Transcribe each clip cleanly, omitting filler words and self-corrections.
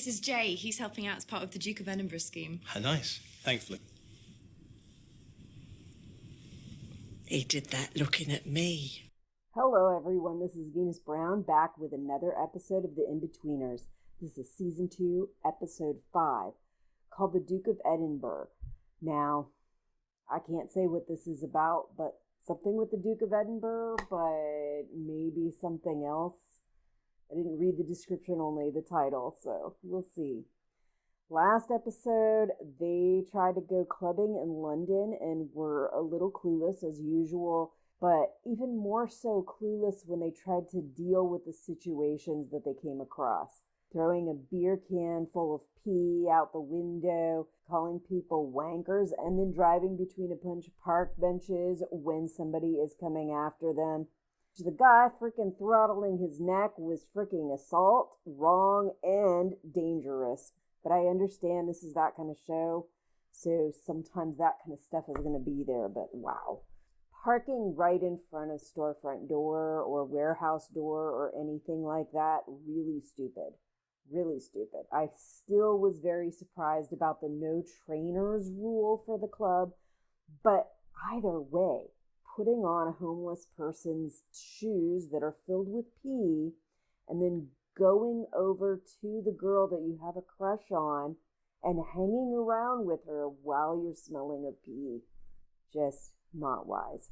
This is Jay. He's helping out as part of the Duke of Edinburgh scheme. How nice. Thankfully. He did that looking at me. Hello everyone, this is Venus Brown back with another episode of the InBetweeners. This is Season 2, Episode 5, called The Duke of Edinburgh. Now, I can't say what this is about, but something with the Duke of Edinburgh, but maybe something else. I didn't read the description, only the title, so we'll see. Last episode, they tried to go clubbing in London and were a little clueless as usual, but even more so clueless when they tried to deal with the situations that they came across. Throwing a beer can full of pee out the window, calling people wankers, and then driving between a bunch of park benches when somebody is coming after them. The guy freaking throttling his neck was freaking assault, wrong, and dangerous. But I understand this is that kind of show, so sometimes that kind of stuff is going to be there, but wow. Parking right in front of storefront door or warehouse door or anything like that, really stupid. Really stupid. I still was very surprised about the no trainers rule for the club, but either way, putting on a homeless person's shoes that are filled with pee and then going over to the girl that you have a crush on and hanging around with her while you're smelling of pee, just not wise.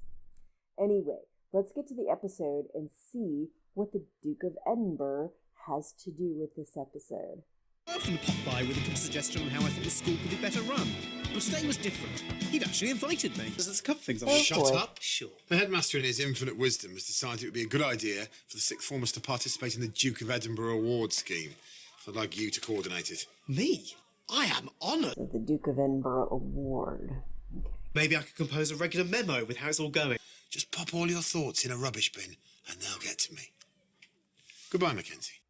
Anyway, let's get to the episode and see what the Duke of Edinburgh has to do with this episode. I often pop by with a suggestion on how I think the school could be better run. But today was different. He'd actually invited me. There's a couple of things Oh, Shut boy. up. Sure. The headmaster in his infinite wisdom has decided it would be a good idea for the sixth formers to participate in the Duke of Edinburgh award scheme. So I'd like you to coordinate it. Me? I am honoured. So the Duke of Edinburgh Award. Okay. Maybe I could compose a regular memo with how it's all going. Just pop all your thoughts in a rubbish bin and they'll get to me. Goodbye, Mackenzie.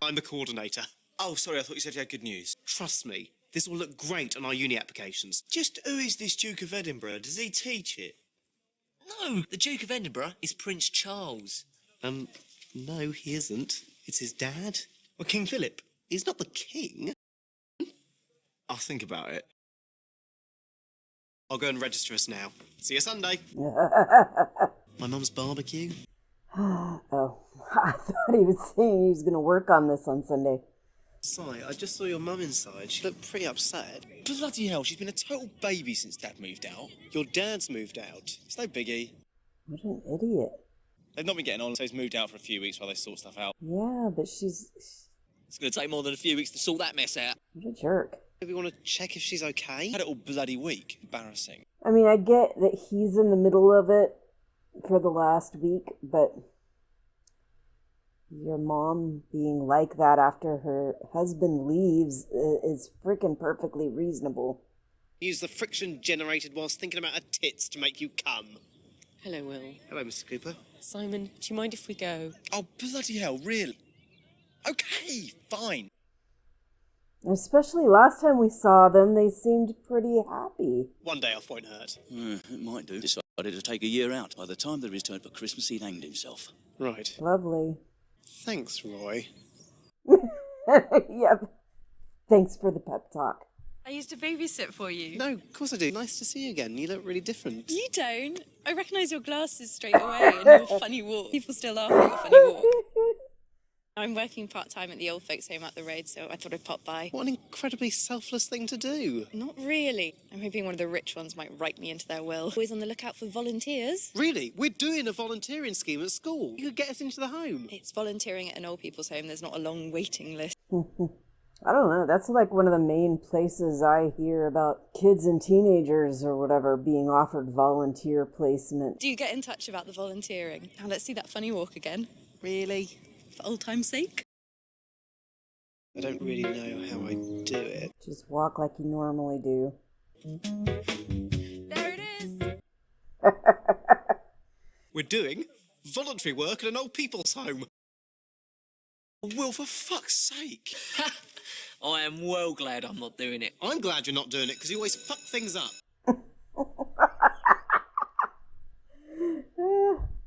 I'm the coordinator. Oh, sorry, I thought you said you had good news. Trust me, this will look great on our uni applications. Just who is this Duke of Edinburgh? Does he teach it? No, the Duke of Edinburgh is Prince Charles. No, he isn't. It's his dad. Well, King Philip. He's not the king. I'll think about it. I'll go and register us now. See you Sunday. My mum's barbecue. Oh, I thought he was saying he was going to work on this on Sunday. Si, I just saw your mum inside. She looked pretty upset. Bloody hell, she's been a total baby since Dad moved out. Your dad's moved out. It's no biggie. What an idiot. They've not been getting on, so he's moved out for a few weeks while they sort stuff out. Yeah, but she's... It's going to take more than a few weeks to sort that mess out. What a jerk. Maybe we want to check if she's okay? Had it all bloody week. Embarrassing. I mean, I get that he's in the middle of it for the last week, but your mom being like that after her husband leaves is freaking perfectly reasonable. Use the friction generated whilst thinking about her tits to make you come. Hello, Will. Hello, Mr. Cooper. Simon, do you mind if we go? Oh, bloody hell, really? Okay, fine. Especially last time we saw them, they seemed pretty happy. One day off won't hurt. It might do. Decided to take a year out. By the time they returned for Christmas, he'd hanged himself. Right. Lovely. Thanks, Roy. Yep. Thanks for the pep talk. I used to babysit for you. No, of course I do. Nice to see you again. You look really different. You don't. I recognise your glasses straight away and your funny walk. People still laugh at your funny walk. I'm working part-time at the old folks' home up the road, so I thought I'd pop by. What an incredibly selfless thing to do. Not really. I'm hoping one of the rich ones might write me into their will. Always on the lookout for volunteers. Really? We're doing a volunteering scheme at school. You could get us into the home. It's volunteering at an old people's home. There's not a long waiting list. I don't know. That's like one of the main places I hear about kids and teenagers or whatever being offered volunteer placement. Do you get in touch about the volunteering? Now let's see that funny walk again. Really? For old time's sake. I don't really know how I do it. Just walk like you normally do. There it is. We're doing voluntary work at an old people's home. Will, for fuck's sake. I am well glad I'm not doing it. I'm glad you're not doing it because you always fuck things up.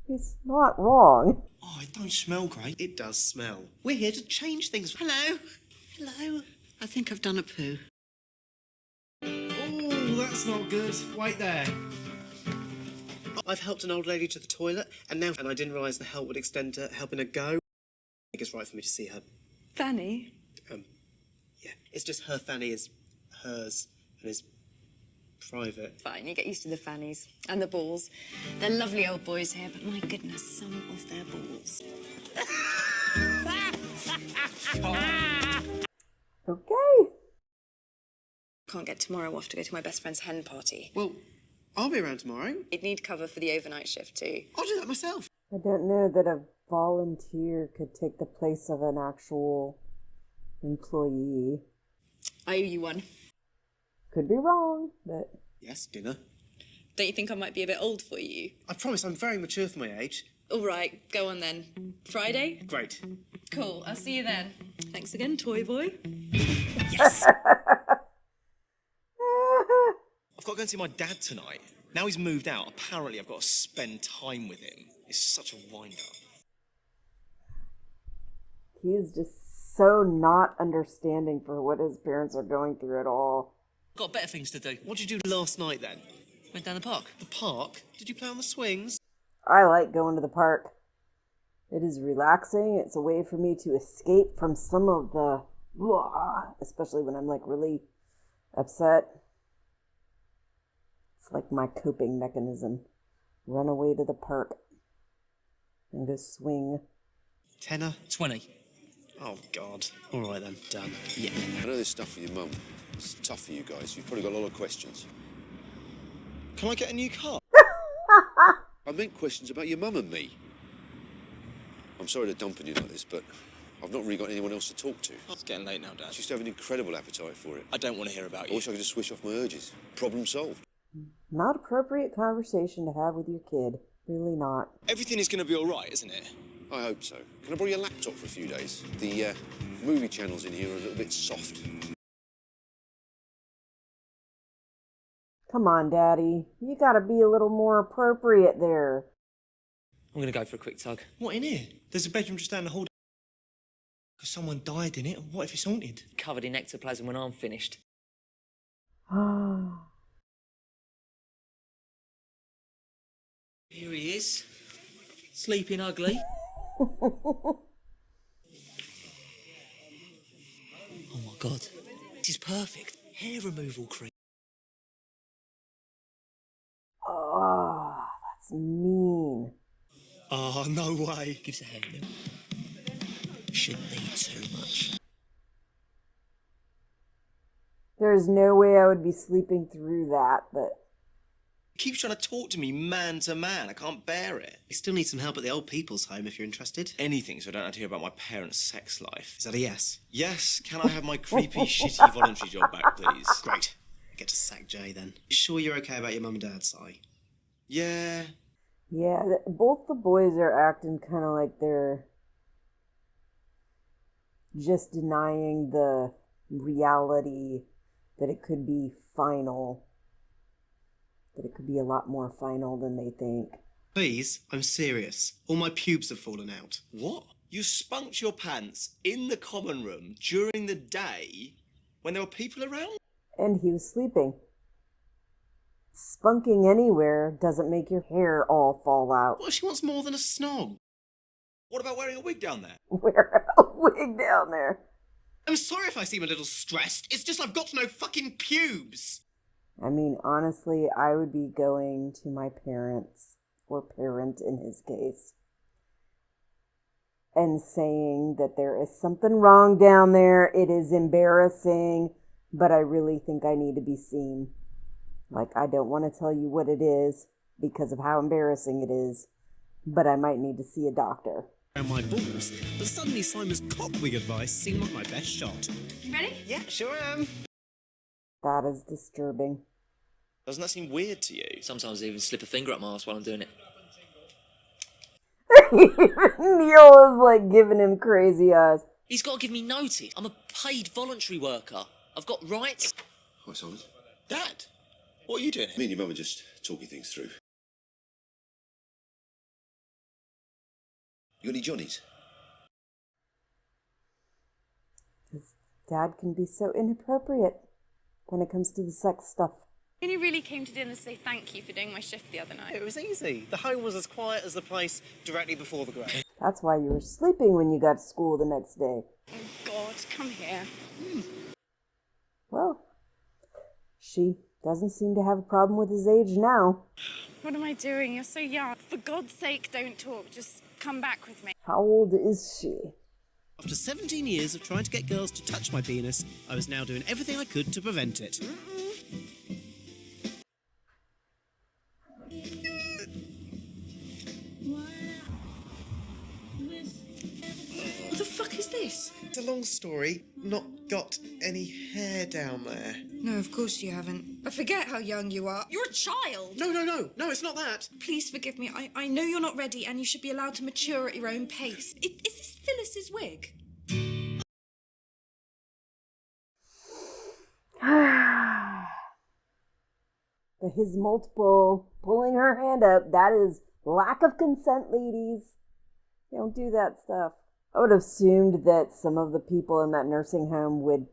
He's not wrong. Oh, it don't smell great. It does smell. We're here to change things. Hello. Hello. I think I've done a poo. Oh, that's not good. Wait there. I've helped an old lady to the toilet, and I didn't realise the help would extend to helping her go. I think it's right for me to see her. Fanny? Yeah. It's just her fanny is hers and is private. Fine, you get used to the fannies and the balls. They're lovely old boys here, but my goodness, some of their balls. Okay. Can't get tomorrow off to go to my best friend's hen party. Well, I'll be around tomorrow. You'd need cover for the overnight shift too. I'll do that myself. I don't know that a volunteer could take the place of an actual employee. I owe you one. Could be wrong, but Yes, dinner. Don't you think I might be a bit old for you? I promise I'm very mature for my age. All right, go on then. Friday? Great. Cool, I'll see you then. Thanks again, toy boy. Yes! I've got to go and see my dad tonight. Now he's moved out, apparently I've got to spend time with him. It's such a wind-up. he is just so not understanding for what his parents are going through at all. Got better things to do. What did you do last night then? Went down the park. The park? Did you play on the swings? I like going to the park. It is relaxing. It's a way for me to escape from some of the blah, especially when I'm like really upset. It's like my coping mechanism. Run away to the park and go swing. Tenner? 20. Oh, God. All right, then. Done. Yeah. I know this stuff with your mum. It's tough for you guys. You've probably got a lot of questions. Can I get a new car? I meant questions about your mum and me. I'm sorry to dump on you like this, but I've not really got anyone else to talk to. It's getting late now, Dad. She used to have an incredible appetite for it. I don't want to hear about I you. wish I could just switch off my urges. Problem solved. Not appropriate conversation to have with your kid. Really not. Everything is going to be all right, isn't it? I hope so. Can I borrow your laptop for a few days? The movie channels in here are a little bit soft. Come on, Daddy. You gotta be a little more appropriate there. I'm going to go for a quick tug. What, in here? There's a bedroom just down the hall. Because someone died in it. What if it's haunted? Covered in ectoplasm when I'm finished. Here he is. Sleeping ugly. Oh, my God. This is perfect. Hair removal cream. Oh, that's mean. Oh, no way. Gives a hair nip. Shouldn't need too much. There's no way I would be sleeping through that, but He keeps trying to talk to me man to man. I can't bear it. I still need some help at the old people's home if you're interested. Anything so I don't have to hear about my parents' sex life. Is that a yes? Yes. Can I have my creepy, shitty voluntary job back, please? Great. I get to sack Jay then. You sure you're okay about your mum and dad, Si? Yeah. yeah, both the boys are acting kind of like they're just denying the reality that it could be final. That it could be a lot more final than they think. Please, I'm serious. All my pubes have fallen out. What? You spunked your pants in the common room during the day when there were people around? And he was sleeping. Spunking anywhere doesn't make your hair all fall out. Well, she wants more than a snog. What about wearing a wig down there? Wear a wig down there. I'm sorry if I seem a little stressed. It's just I've got no fucking pubes. I mean, honestly, I would be going to my parents, or parent in his case, and saying that there is something wrong down there. It is embarrassing, but I really think I need to be seen. Like, I don't want to tell you what it is because of how embarrassing it is, but I might need to see a doctor. Around my balls, but suddenly Simon's cockwig advice seemed like my best shot. You ready? Yeah, sure am. That is disturbing. Doesn't that seem weird to you? Sometimes I even slip a finger up my arse while I'm doing it. Neil is like giving him crazy eyes. He's got to give me notice. I'm a paid voluntary worker. I've got rights. Hi, Simon. Dad, what are you doing Me here? and your mum are just talking things through. You got any Johnnies? His dad can be so inappropriate when it comes to the sex stuff. I only really came to dinner to say thank you for doing my shift the other night. It was easy. The home was as quiet as the place directly before the grave. That's why you were sleeping when you got to school the next day. Oh, God, come here. Well, she doesn't seem to have a problem with his age now. What am I doing? You're so young. For God's sake, don't talk. Just come back with me. How old is she? After 17 years of trying to get girls to touch my penis, I was now doing everything I could to prevent it. What the fuck is this? It's a long story. Not got any hair down there. No, of course you haven't. I forget how young you are. You're a child! No, it's not that. Please forgive me. I know you're not ready and you should be allowed to mature at your own pace. Is this Phyllis's wig? But his multiple pulling her hand up, that is lack of consent, ladies. Don't do that stuff. I would have assumed that some of the people in that nursing home would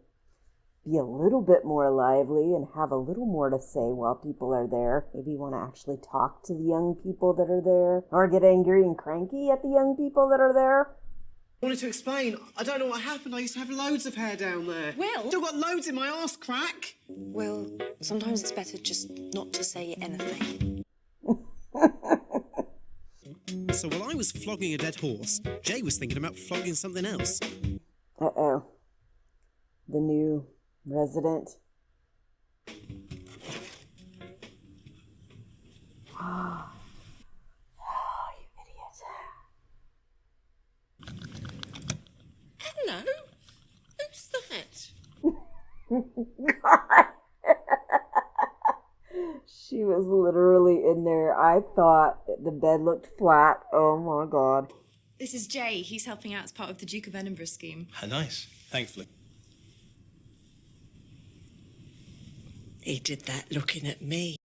be a little bit more lively and have a little more to say while people are there. Maybe want to actually talk to the young people that are there, or get angry and cranky at the young people that are there. I wanted to explain. I don't know what happened. I used to have loads of hair down there. Will? Still got loads in my arse crack. Will, sometimes it's better just not to say anything. So while I was flogging a dead horse, Jay was thinking about flogging something else. Uh-oh. The new resident. Oh, you idiot. Hello? Who's that? God. She was literally in there. I thought the bed looked flat. Oh my God. This is Jay. He's helping out as part of the Duke of Edinburgh scheme. How nice. Thankfully. He did that looking at me.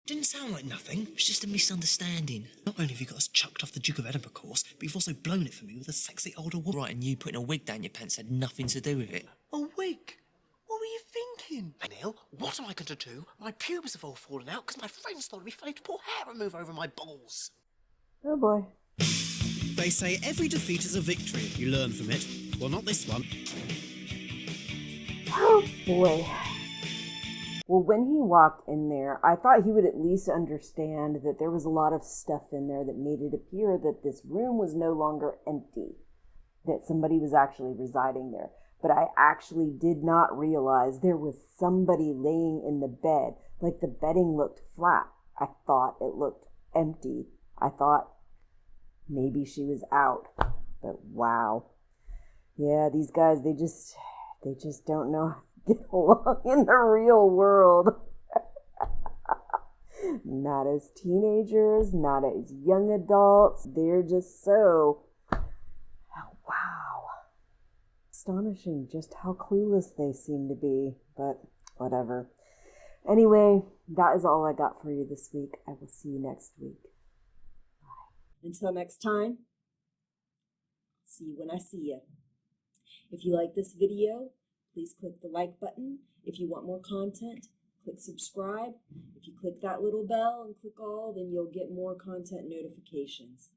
Didn't sound like nothing. It was just a misunderstanding. Not only have you got us chucked off the Duke of Edinburgh course, but you've also blown it for me with a sexy older woman. Right, and you putting a wig down your pants had nothing to do with it. A wig? What were you thinking? Neil, what am I going to do? My pubes have all fallen out because my friends thought it'd be funny to pour hair remover over my balls. Oh boy. They say every defeat is a victory if you learn from it. Well, not this one. Oh boy. Well, when he walked in there, I thought he would at least understand that there was a lot of stuff in there that made it appear that this room was no longer empty, that somebody was actually residing there. But I actually did not realize there was somebody laying in the bed. Like the bedding looked flat. I thought it looked empty. I thought maybe she was out. But wow. Yeah, these guys, they just don't know how to get along in the real world. Not as teenagers, not as young adults. They're just so, oh, wow. Astonishing just how clueless they seem to be, but whatever. Anyway, that is all I got for you this week. I will see you next week. Bye. Until next time, see you when I see you. If you like this video, please click the like button. If you want more content, click subscribe. If you click that little bell and click all, then you'll get more content notifications.